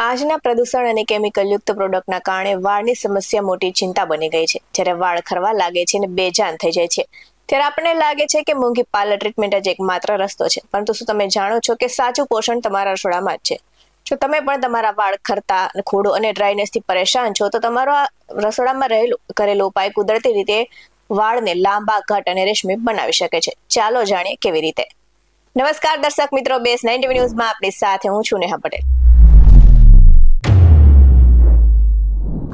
આજના પ્રદૂષણ અને કેમિકલયુક્ત પ્રોડક્ટના કારણે વાળની સમસ્યા મોટી ચિંતા બની ગઈ છે. જ્યારે વાળ ખરવા લાગે છે અને બેજાન થઈ જાય છે, ત્યારે આપણને લાગે છે કે મોંઘી પાર્લર ટ્રીટમેન્ટ જ એકમાત્ર રસ્તો છે. પરંતુ શું તમે જાણો છો કે સાચું પોષણ તમારા રસોડામાં જ છે? જો તમે પણ તમારા વાળ ખરતા, ખોડો અને ડ્રાયનેસથી પરેશાન છો, તો તમારો આ રસોડામાં રહેલું ઘરેલું ઉપાય કુદરતી રીતે વાળને લાંબા, ઘટ અને રેશમી બનાવી શકે છે. ચાલો જાણીએ કેવી રીતે. નમસ્કાર દર્શક મિત્રો, બેસ 90 ન્યૂઝમાં આપણી સાથે હું છું નેહા પટેલ.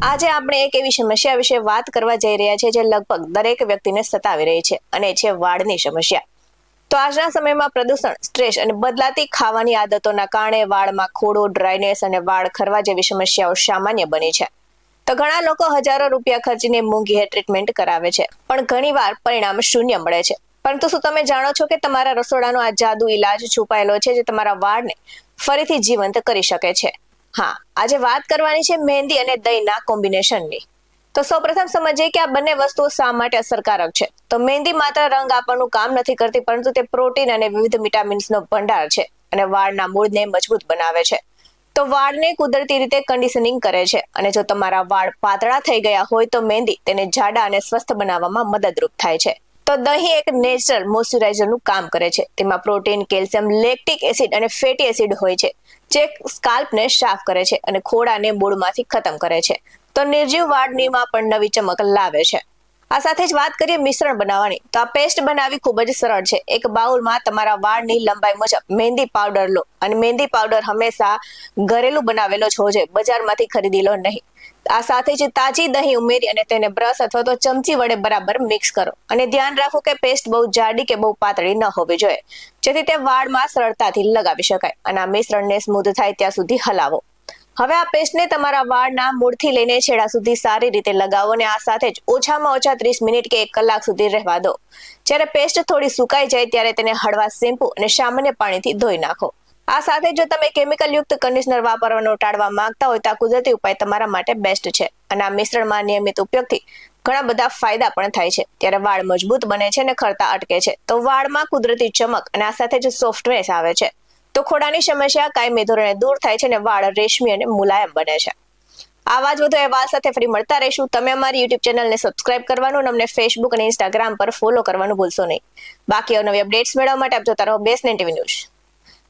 આજે આપણે એક એવી સમસ્યા વિશે વાત કરવા જઈ રહ્યા છીએ જે લગભગ દરેક વ્યક્તિને સતાવી રહી છે, અને છે વાળની સમસ્યા. તો આજના સમયમાં પ્રદૂષણ, સ્ટ્રેસ અને બદલાતી ખાવાની આદતોના કારણે વાળમાં ખોડો, ડ્રાયનેસ અને વાળ ખરવા જેવી સમસ્યાઓ સામાન્ય બની છે. તો ઘણા લોકો હજારો રૂપિયા ખર્ચીને મોંઘી હેર ટ્રીટમેન્ટ કરાવે છે, પણ ઘણીવાર પરિણામ શૂન્ય મળે છે. પરંતુ શું તમે જાણો છો કે તમારા રસોડાનો આ જાદુ ઇલાજ છુપાયેલો છે જે તમારા વાળને ફરીથી જીવંત કરી શકે છે? હા, આજે વાત કરવાની છે મહેંદી અને દહીંના કોમ્બિનેશનની. તો સૌપ્રથમ સમજીએ કે આ બંને વસ્તુઓ શા માટે અસરકારક છે. તો મહેંદી માત્ર રંગ આપવાનું કામ નથી કરતી, પરંતુ તે પ્રોટીન અને વિવિધ વિટામિન્સનો ભંડાર છે અને વાળના મૂળને મજબૂત બનાવે છે. તો વાળને કુદરતી રીતે કન્ડિશનિંગ કરે છે, અને જો તમારા વાળ પાતળા થઈ ગયા હોય તો મહેંદી તેને જાડા અને સ્વસ્થ બનાવવામાં મદદરૂપ થાય છે. તો દહીં એક નેચરલ મોઇશ્ચરાઇઝરનું કામ કરે છે. તેમાં પ્રોટીન, કેલ્શિયમ, લેક્ટિક એસિડ અને ફેટી એસિડ હોય છે, જે સ્કાલ્પને સાફ કરે છે અને ખોડાને મૂળમાંથી ખતમ કરે છે. તો નિર્જીવ વાળનીમાં પણ નવી ચમક લાવે છે. આ સાથે જ વાત કરીએ મિશ્રણ બનાવવાની, તો આ પેસ્ટ બનાવવી ખૂબ જ સરળ છે. એક બાઉલમાં તમારા વાળની લંબાઈ મુજબ મહેંદી પાવડર લો, અને મહેંદી પાવડર હંમેશા ઘરેલું બનાવેલો જ હોવો જોઈએ, બજારમાંથી ખરીદી લો નહીં. આ સાથે જ તાજી દહીં ઉમેરી અને તેને બ્રશ અથવા તો ચમચી વડે બરાબર મિક્સ કરો, અને ધ્યાન રાખો કે પેસ્ટ બહુ જાડી કે બહુ પાતળી ન હોવી જોઈએ, જેથી તે વાળમાં સરળતાથી લગાવી શકાય. અને આ મિશ્રણને સ્મૂધ થાય ત્યાં સુધી હલાવો. હવે આ પેસ્ટને તમારા વાળના મૂળથી લઈને છેડા સુધી સારી રીતે લગાવો, અને આ સાથે જ ઓછામાં ઓછા 30 મિનિટ કે 1 કલાક સુધી રહેવા દો. જ્યારે પેસ્ટ થોડી સુકાઈ જાય ત્યારે તેને હળવા શેમ્પૂ અને સામાન્ય પાણીથી ધોઈ નાખો. આ સાથે જો તમે કેમિકલયુક્ત કન્ડિશનર વાપરવાનું ટાળવા માંગતા હોય તો આ કુદરતી ઉપાય તમારા માટે બેસ્ટ છે. અને આ મિશ્રણમાં નિયમિત ઉપયોગથી ઘણા બધા ફાયદા પણ થાય છે. ત્યારે વાળ મજબૂત બને છે અને ખરતા અટકે છે. તો વાળમાં કુદરતી ચમક અને આ સાથે જ સોફ્ટનેસ આવે છે. તો ખોડાની સમસ્યા કાયમી ધોરણે દૂર થાય છે અને વાળ રેશમી અને મુલાયમ બને છે. આવા જ વધુ અહેવાલ સાથે ફરી મળતા રહીશું. તમે અમારી યુટ્યુબ ચેનલને સબસ્ક્રાઇબ કરવાનું અને અમને ફેસબુક અને ઇન્સ્ટાગ્રામ પર ફોલો કરવાનું ભૂલશો નહીં. બાકી નવી અપડેટ્સ મેળવવા માટે આપ જોતા રહો બેસ 90 ન્યૂઝ.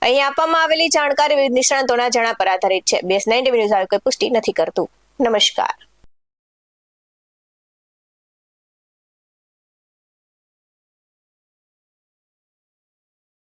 અહીં આપવામાં આવેલી જાણકારી વિવિધ નિષ્ણાતોના જણા પર આધારિત છે. બેસ 90 ન્યૂઝ આવી કોઈ પુષ્ટિ નથી કરતું. નમસ્કાર.